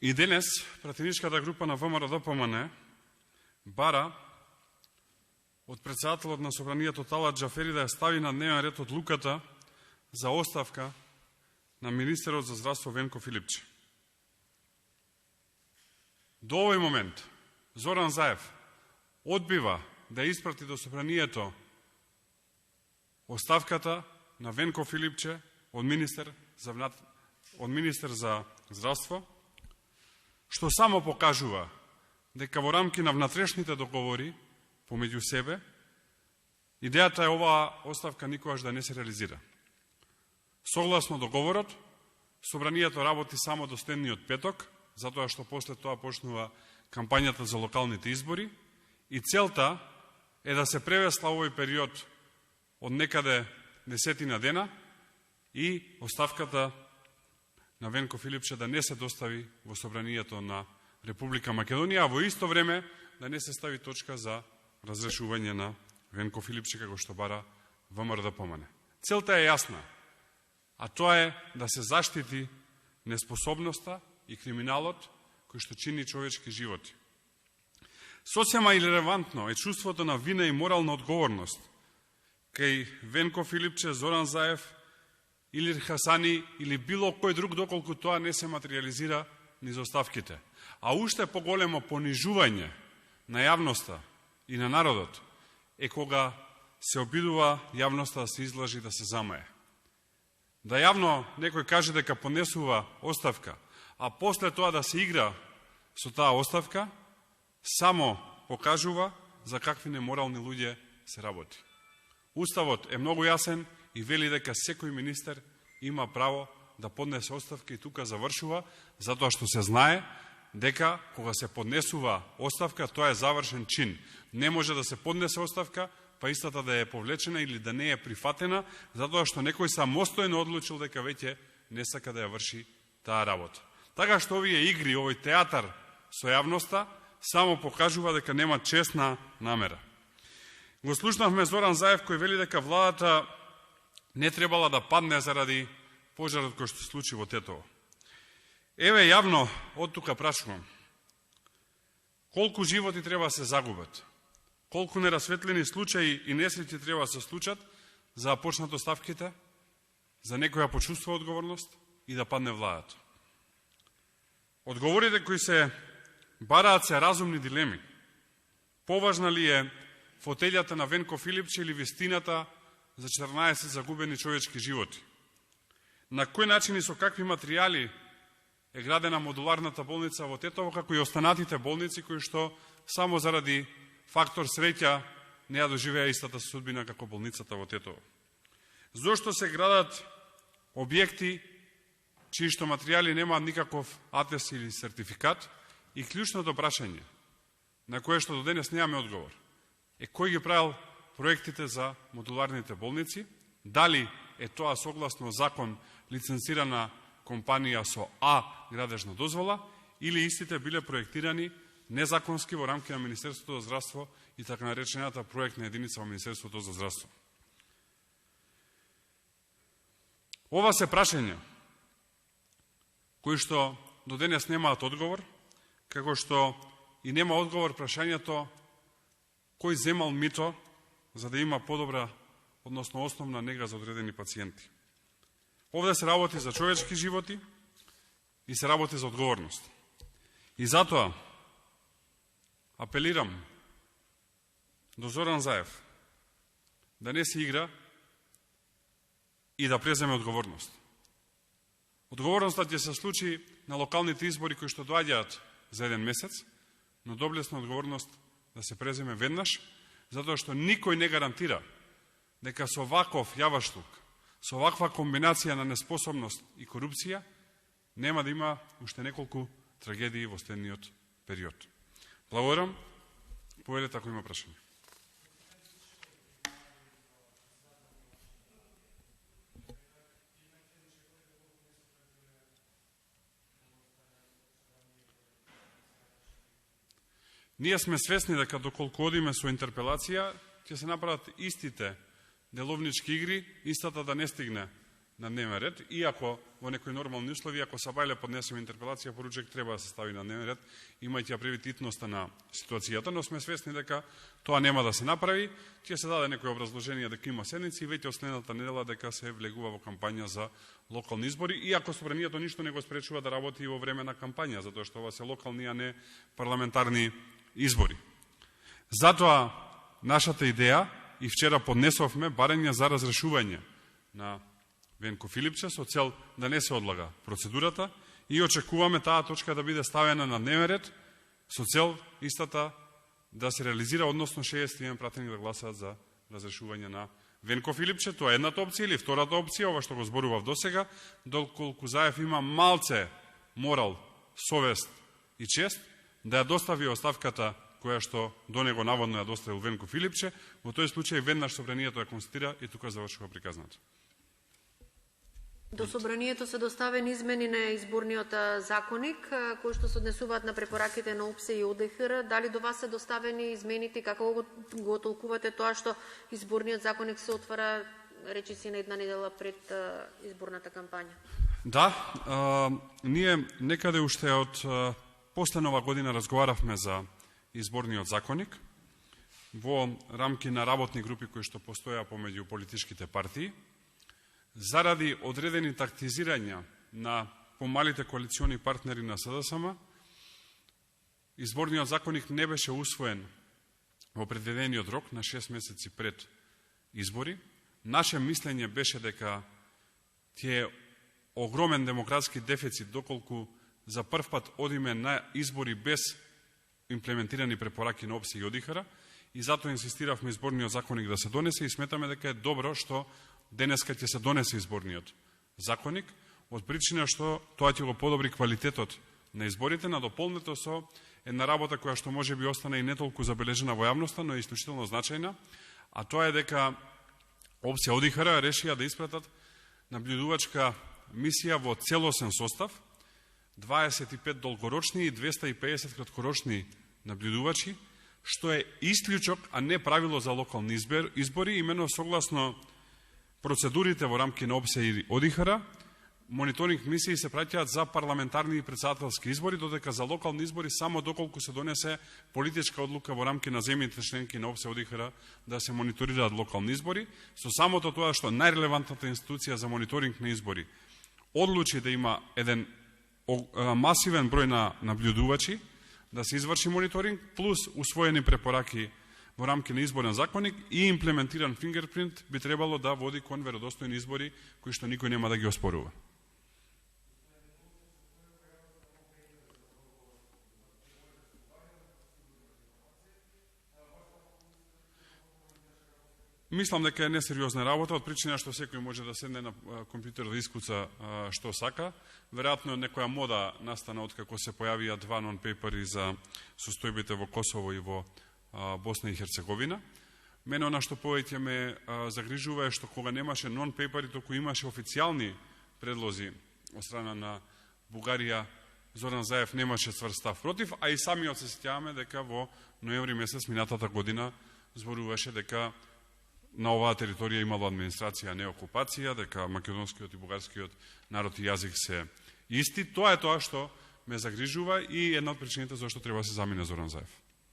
И денес пратеничката група на ВМРО-ДПМН бара од председателот на Собранието Талат Џафери да ја стави на дневен ред одлуката за оставка на министерот за здравство Венко Филипче. До овој момент Зоран Заев одбива да испрати до Собранието оставката на Венко Филипче од министер за здравство, што само покажува дека во рамки на внатрешните договори помеѓу себе, идејата е оваа оставка никогаш да не се реализира. Согласно договорот, Собранието работи само до следниот петок, затоа што после тоа почнува кампањата за локалните избори и целта е да се превесла овој период од некаде 10 дена и оставката на Венко Филипче да не се достави во Собранието на Република Македонија, а во исто време да не се стави точка за разрешување на Венко Филипче како што бара ВМРО-ДПМН. Целта е јасна, а тоа е да се заштити неспособноста и криминалот кој што чини човечки животи. Сосема ирелевантно е чувството на вина и морална одговорност кај Венко Филипче, Зоран Заев, Илир Хасани или било кој друг, доколку тоа не се материализира низ оставките. А уште поголемо понижување на јавноста и на народот е кога се обидува јавноста да се излажи, да се замае. Да јавно некој каже дека поднесува оставка, а после тоа да се игра со таа оставка, само покажува за какви неморални луѓе се работи. Уставот е многу јасен и вели дека секој министер има право да поднесе оставка и тука завршува, затоа што се знае дека кога се поднесува оставка, тоа е завршен чин. Не може да се поднесе оставка, па истата да е повлечена или да не е прифатена, затоа што некој самостојно одлучил дека веќе не сака да ја врши таа работа. Така што овие игри, овој театар со јавноста, само покажува дека нема честна намера. Го слушнавме Зоран Заев кој вели дека владата не требала да падне заради пожарот кој што се случи во Тетово. Еве јавно од тука прашувам. Колку животи треба да се загубат? Колку нерасветлени случаи и несреќи треба да се случат за да почнат оставките, за некоја почувствува одговорност и да падне владата? Одговорите кои се бараат се разумни дилеми. Поважна ли е фотелјата на Венко Филипче или вистината за 14 загубени човечки животи? На кој начин и со какви материјали е градена модуларната болница во Тетово, како и останатите болници кои што само заради фактор среќа не ја доживеа истата судбина како болницата во Тетово? Зошто се градат објекти чии што материјали немаат никаков атест или сертификат? И клучното прашање, на кое што до денес немаме одговор, е кој ги правил проектите за модуларните болници, дали е тоа согласно закон лицензирана компанија со А градежна дозвола, или истите биле проектирани незаконски во рамки на Министерството за здравство и така наречената проектна единица во Министерството за здравство. Ова се прашања кои што до денес немаат одговор, како што и нема одговор прашањето кој земал мито за да има подобра, односно основна нега за одредени пациенти. Овде се работи за човечки животи и се работи за одговорност. И затоа апелирам до Зоран Заев да не се игра и да преземе одговорност. Одговорноста ќе се случи на локалните избори кои што доаѓаат за еден месец, но доблесна одговорност да се преземе веднаш, затоа што никој не гарантира дека со ваков јаваштук, со ваква комбинација на неспособност и корупција, нема да има уште неколку трагедии во следниот период. Благодарам. Поведете ако има прашање. Ние сме свесни дека доколку одиме со интерпелација, ќе се направат истите деловнички игри, истата да не стигне на дневен ред, иако во некои нормални услови, ако Сабајле поднесеме интерпелација, поручек треба да се стави на дневен ред, имајќи предвид итноста на ситуацијата, но сме свесни дека тоа нема да се направи, ќе се даде некој образложение дека има седници и веќе од следната недела дека се влегува во кампања за локални избори, иако собранието ништо не го спречува да работи и во време на кампања, затоа што ова се локални, а не парламентарни избори. Затоа нашата идеја и вчера поднесовме барање за разрешување на Венко Филипче со цел да не се одлага процедурата и очекуваме таа точка да биде ставена на дневен ред со цел истата да се реализира, односно 61 пратени да гласаат за разрешување на Венко Филипче. Тоа е едната опција, или втората опција, ова што го зборував досега, доколку Заев има малце морал, совест и чест, да ја достави оставката која што до него наводно ја доставил Венко Филипче, во тој случај веднаш собранието ја констатира и тука завршува приказната. До собранието се доставени измени на изборниот законник, кои што се однесуваат на препораките на ОПСЕ и ОДХР. Дали до вас се доставени измените, како го толкувате тоа што изборниот законник се отвара, речиси, на една недела пред изборната кампања? Да, ние некаде уште од после Нова година разговаравме за изборниот законник во рамки на работни групи кои што постоја помеѓу политичките партии. Заради одредени тактизирања на помалите коалициони партнери на СДСМ, изборниот законник не беше усвоен во предвидениот рок на 6 месеци пред избори. Наше мислење беше дека ќе е огромен демократски дефицит доколку за прв пат одиме на избори без имплементирани препораки на ОПСЕ и ОДХР, и затоа инсистиравме изборниот законник да се донесе и сметаме дека е добро што денеска ќе се донесе изборниот законник, од причина што тоа ќе го подобри квалитетот на изборите, надополнето со една работа која што може би остане и не толку забележена во јавноста, но е исклучително значајна, а тоа е дека ОПСЕ и ОДХР решија да испратат наблюдувачка мисија во целосен состав, 25 долгорочни и 250 краткорочни наблюдувачи, што е исклучок, а не правило за локални избори, имено согласно процедурите во рамки на ОПСЕ и ОДХР, мониторинг мисии се праќаат за парламентарни и претседателски избори, додека за локални избори само доколку се донесе политичка одлука во рамки на земјите членки на ОПСЕ и ОДХР да се мониторираат локални избори, со самото тоа што најрелевантната институција за мониторинг на избори одлучи да има еден масивен број на наблюдувачи, да се изврши мониторинг, плюс усвоени препораки во рамки на изборен законник и имплементиран фингерпринт, би требало да води кон веродостојни избори кои што никој нема да ги оспорува. Мислам дека е несериозна работа, од причина што секој може да седне на компјутер да искуца што сака. Веројатно некоја мода настана откако се појавија два нон-пейпери за состојбите во Косово и во Босна и Херцеговина. Мене она што повеќе ме загрижува е што кога немаше нон-пейпери, току имаше официјални предлози од страна на Бугарија, Зоран Заев немаше цврст став против, а и самиот се сеќаваме дека во ноември месец минатата година зборуваше дека на оваа територија имало администрација, не окупација, дека македонскиот и бугарскиот народ и јазик се исти. Тоа е тоа што ме загрижува и една од причините зашто треба да се замине Зоран Заев.